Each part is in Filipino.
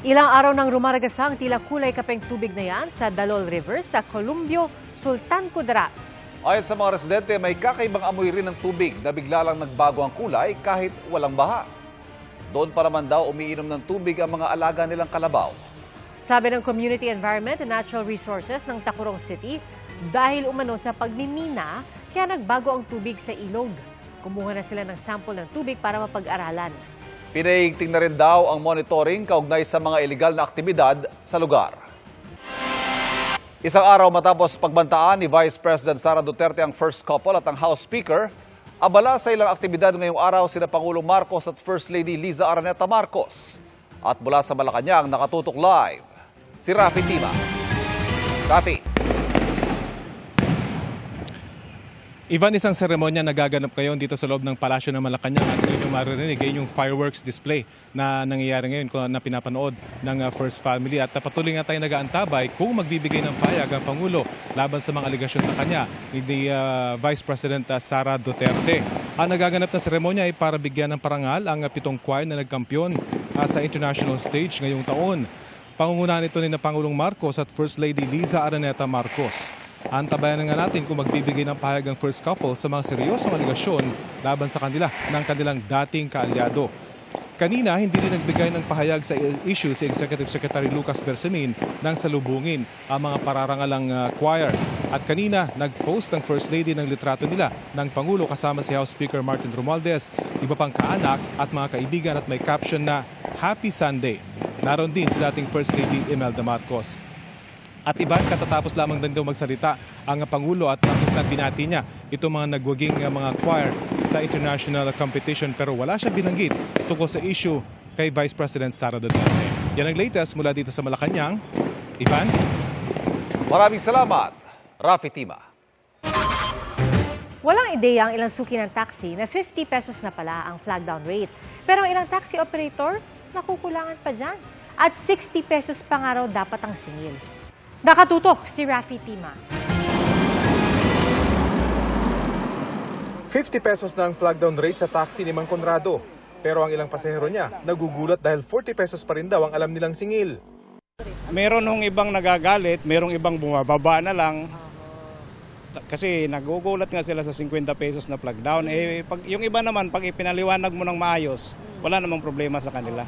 Ilang araw nang rumaragasang tila kulay kapeng tubig na yan sa Dalol River sa Columbio, Sultan Kudarat. Ayon sa mga residente, may kakaibang amoy rin ng tubig na bigla lang nagbago ang kulay kahit walang baha. Doon pa naman daw umiinom ng tubig ang mga alaga nilang kalabaw. Sabi ng Community Environment and Natural Resources ng Tacurong City, dahil umano sa pagmimina, kaya nagbago ang tubig sa ilog. Kumuha na sila ng sample ng tubig para mapag-aralan. Pinaigting na rin daw ang monitoring kaugnay sa mga ilegal na aktibidad sa lugar. Isang araw matapos pagbantaan ni Vice President Sara Duterte ang first couple at ang House Speaker, abala sa ilang aktibidad ngayong araw sina Pangulong Marcos at First Lady Liza Araneta Marcos. At mula sa Malacanang, nakatutok live si Rafi Tima. Rafi. Ivan, isang seremonya nagaganap ngayon dito sa loob ng Palasyo ng Malacanang at ngayon yung maririnig ay yung fireworks display na nangyayari ngayon na pinapanood ng First Family at patuloy nga tayo nag-aantabay kung magbibigay ng payag ang Pangulo laban sa mga aligasyon sa kanya ni Vice President Sara Duterte. Ang nagaganap na seremonya ay para bigyan ng parangal ang 7 choir na nagkampiyon sa international stage ngayong taon. Pangungunahan ito ni Pangulong Marcos at First Lady Liza Araneta Marcos. Antabayan na nga natin kung magbibigay ng pahayag ang first couple sa mga seryosong aligasyon laban sa kanila ng kanilang dating kaalyado. Kanina, hindi rin nagbigay ng pahayag sa issue si Executive Secretary Lucas Bersamin nang salubungin ang mga pararangalang choir. At kanina, nag-post ng First Lady ng litrato nila ng Pangulo kasama si House Speaker Martin Romualdez, iba pang kaanak at mga kaibigan at may caption na Happy Sunday. Naroon din si dating First Lady Imelda Marcos. At Ivan, katatapos lamang din daw magsalita ang Pangulo at kung saan binati niya itong mga nagwaging mga choir sa international competition pero wala siya binanggit tungkol sa issue kay Vice President Sara Duterte. Yan ang latest mula dito sa Malacanang. Ivan? Maraming salamat, Rafi Tima. Walang ideya ang ilang suki ng taxi na 50 pesos na pala ang flag down rate. Pero ang ilang taxi operator, nakukulangan pa dyan. At 60 pesos pa nga raw dapat ang singil. Nakatutok si Rafi Tima. 50 pesos na ang flag down rate sa taxi ni Mang Conrado. Pero ang ilang pasahero niya nagugulat dahil 40 pesos pa rin daw ang alam nilang singil. Meron nung ibang nagagalit, merong ibang bumababa na lang. Kasi nagugulat nga sila sa 50 pesos na flag down. Yung iba naman, pag ipinaliwanag mo ng maayos, wala namang problema sa kanila.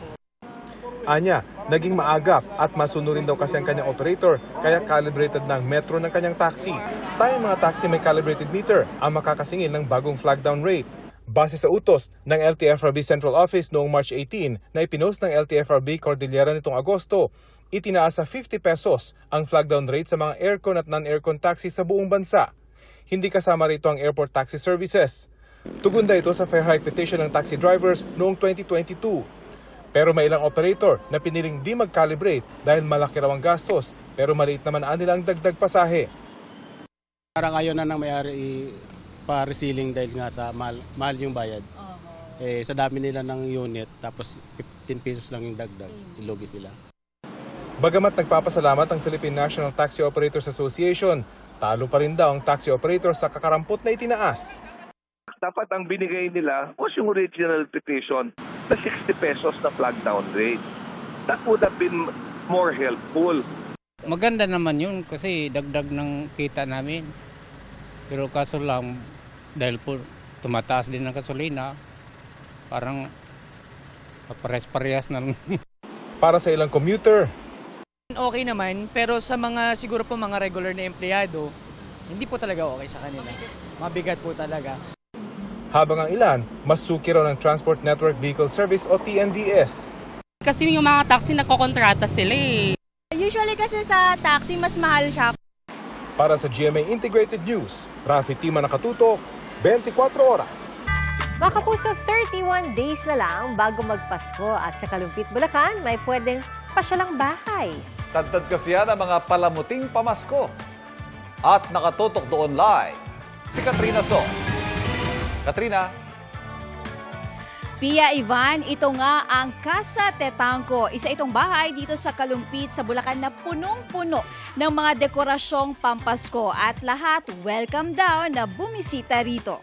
Anya, naging maagap at masunurin daw kasi ang kanyang operator kaya calibrated na ang metro ng kanyang taxi. Tayong mga taxi may calibrated meter ang makakasingil ng bagong flag down rate. Base sa utos ng LTFRB Central Office noong March 18 na ipinost ng LTFRB Cordillera nitong Agosto, itinaas sa 50 pesos ang flag down rate sa mga aircon at non-aircon taxi sa buong bansa. Hindi kasama rito ang airport taxi services. Tugunda ito sa fare hike petition ng taxi drivers noong 2022. Pero may ilang operator na piniling di mag-calibrate dahil malaki raw ang gastos pero maliit naman nilang dagdag pasahe. Parang ayaw na ng may-ari pa-resealing dahil nga sa mahal yung bayad. Sa dami nila ng unit tapos 15 pesos lang yung dagdag, ilugi sila. Bagamat nagpapasalamat ang Philippine National Taxi Operators Association, talo pa rin daw ang taxi operator sa kakarampot na itinaas. Dapat ang binigay nila was yung original petition na 60 pesos na flag down rate. That would have been more helpful. Maganda naman yun kasi dagdag ng kita namin. Pero kaso lang, dahil po tumataas din ng gasolina, parang pares-parehas na lang. Para sa ilang commuter, okay naman, pero sa mga siguro po mga regular na empleyado, hindi po talaga okay sa kanila. Mabigat po talaga. habang ang ilan mas suki raw ng Transport Network Vehicle Service o TNVS. Kasi yung mga taxi nagkokontrata sila eh. Usually kasi sa taxi mas mahal siya. Para sa GMA Integrated News, Rafi Tima nakatutok, 24 oras. Makapuso 31 days na lang bago magpasko at sa Kalumpit, Bulacan, may pwedeng pasyalang bahay. Tantad kasi yan ang mga palamuting pamasko. At nakatutok doon live, si Katrina So. Katrina. Pia Ivan, ito nga ang Casa Tetangco. Isa itong bahay dito sa Kalumpit sa Bulacan na punong-puno ng mga dekorasyong pampasko. At lahat welcome daw na bumisita rito.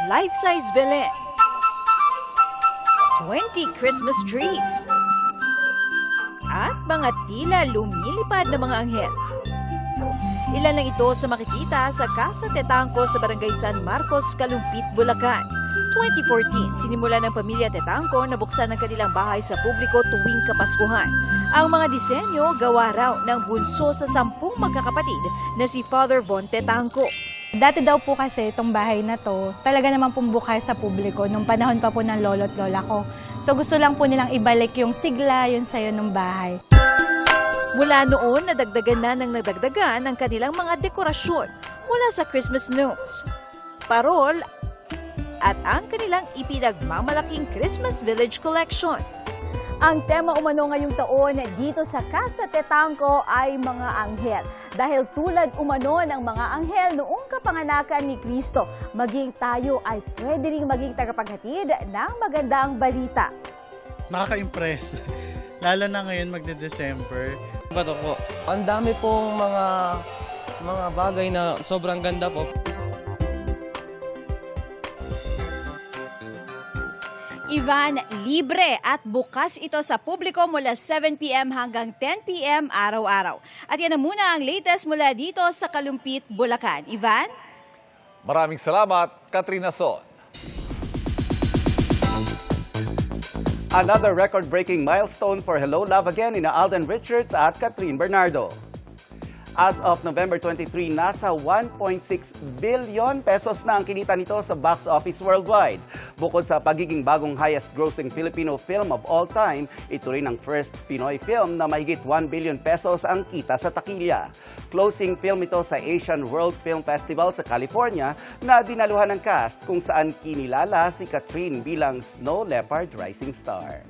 Life-size Belen, 20 Christmas trees, at mga tila lumilipad na mga anghel. Ilan lang ito sa makikita sa Casa Tetangco sa Barangay San Marcos, Kalumpit, Bulacan. 2014, sinimula ng pamilya Tetangco na buksan ang kanilang bahay sa publiko tuwing Kapaskuhan. Ang mga disenyo gawa raw ng bunso sa 10 magkakapatid na si Father Von Tetangco. Dati daw po kasi itong bahay na to, talaga naman pong bukas sa publiko nung panahon pa po ng lolo't lola ko. So gusto lang po nilang ibalik yung sigla, yung sayo ng bahay. Mula noon, nadagdagan na ng nadagdagan ang kanilang mga dekorasyon mula sa Christmas gnomes, parol, at ang kanilang ipinagmamalaking Christmas Village Collection. Ang tema umano ngayong taon dito sa Casa Tetangco ay mga anghel. Dahil tulad umano ng mga anghel noong kapanganakan ni Kristo, maging tayo ay pwede ring maging tagapaghatid ng magandang balita. Nakaka-impress. Lalo na ngayon magde-December. Bato po. Ang dami pong mga bagay na sobrang ganda po. Ivan, libre at bukas ito sa publiko mula 7 p.m. hanggang 10 p.m. araw-araw. At yan na muna ang latest mula dito sa Kalumpit, Bulacan. Ivan? Maraming salamat, Katrina Son. Another record-breaking milestone for Hello Love Again ina Alden Richards at Catherine Bernardo. As of November 23, nasa 1.6 billion pesos na ang kinita nito sa box office worldwide. Bukod sa pagiging bagong highest-grossing Filipino film of all time, ito rin ang first Pinoy film na mahigit 1 billion pesos ang kita sa takilya. Closing film ito sa Asian World Film Festival sa California na dinaluhan ng cast kung saan kinilala si Catherine bilang Snow Leopard Rising Star.